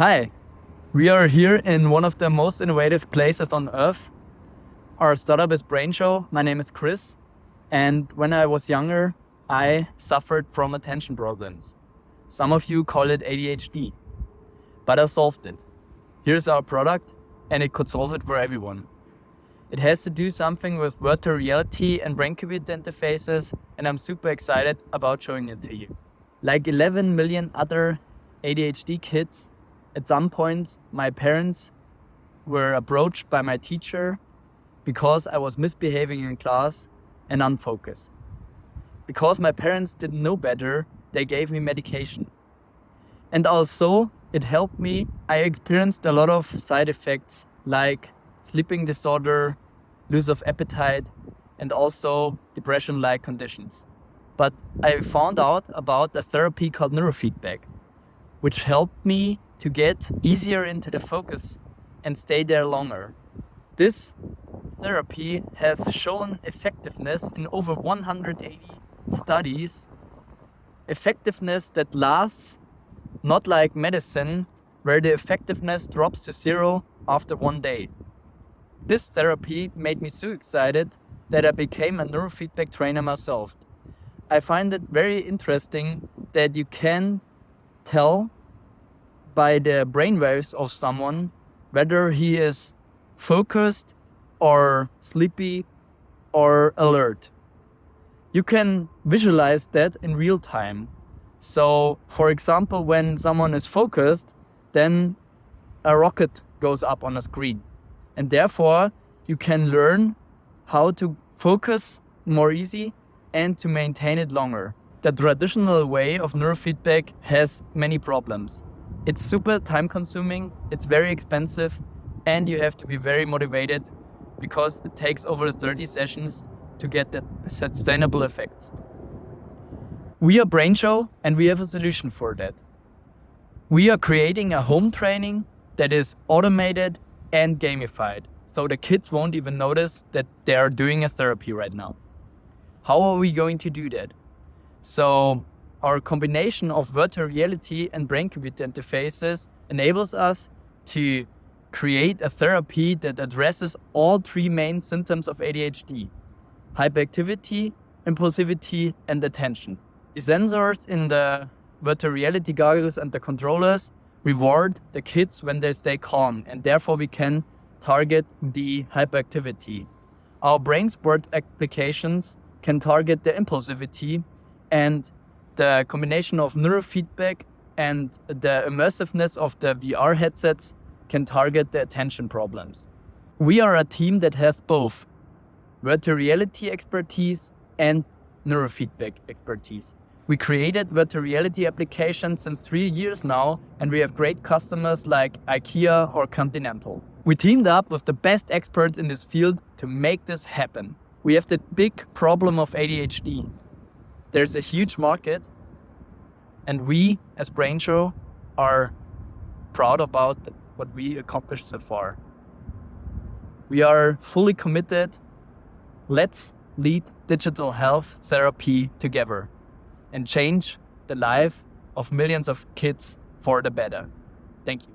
Hi, we are here in one of the most innovative places on earth. Our startup is brainjo. My name is Chris, and when I was younger, I suffered from attention problems. Some of you call it ADHD, but I solved it. Here's our product, and it could solve it for everyone. It has to do something with virtual reality and brain-computer interfaces, and I'm super excited about showing it to you. Like 11 million other ADHD kids, at some point my parents were approached by my teacher because I was misbehaving in class and unfocused. Because my parents didn't know better, they gave me medication. And also, it helped me. I experienced a lot of side effects like sleeping disorder, loss of appetite, and also depression-like conditions. But I found out about a therapy called neurofeedback, which helped me to get easier into the focus and stay there longer. This therapy has shown effectiveness in over 180 studies, effectiveness that lasts, not like medicine, where the effectiveness drops to zero after one day. This therapy made me so excited that I became a neurofeedback trainer myself. I find it very interesting that you can tell by the brainwaves of someone whether he is focused or sleepy or alert. You can visualize that in real time. So, for example, when someone is focused, then a rocket goes up on a screen. And therefore, you can learn how to focus more easy and to maintain it longer. The traditional way of neurofeedback has many problems. It's super time consuming, it's very expensive, and you have to be very motivated because it takes over 30 sessions to get the sustainable effects. We are brainjo and we have a solution for that. We are creating a home training that is automated and gamified, so the kids won't even notice that they are doing a therapy right now. How are we going to do that? So our combination of virtual reality and brain-computer interfaces enables us to create a therapy that addresses all three main symptoms of ADHD: hyperactivity, impulsivity, and attention. The sensors in the virtual reality goggles and the controllers reward the kids when they stay calm, and therefore we can target the hyperactivity. Our brain sport applications can target the impulsivity, and the combination of neurofeedback and the immersiveness of the VR headsets can target the attention problems. We are a team that has both virtual reality expertise and neurofeedback expertise. We created virtual reality applications since 3 years now, and we have great customers like IKEA or Continental. We teamed up with the best experts in this field to make this happen. We have the big problem of ADHD. There's a huge market, and we as brainjo are proud about what we accomplished so far. We are fully committed. Let's lead digital health therapy together and change the life of millions of kids for the better. Thank you.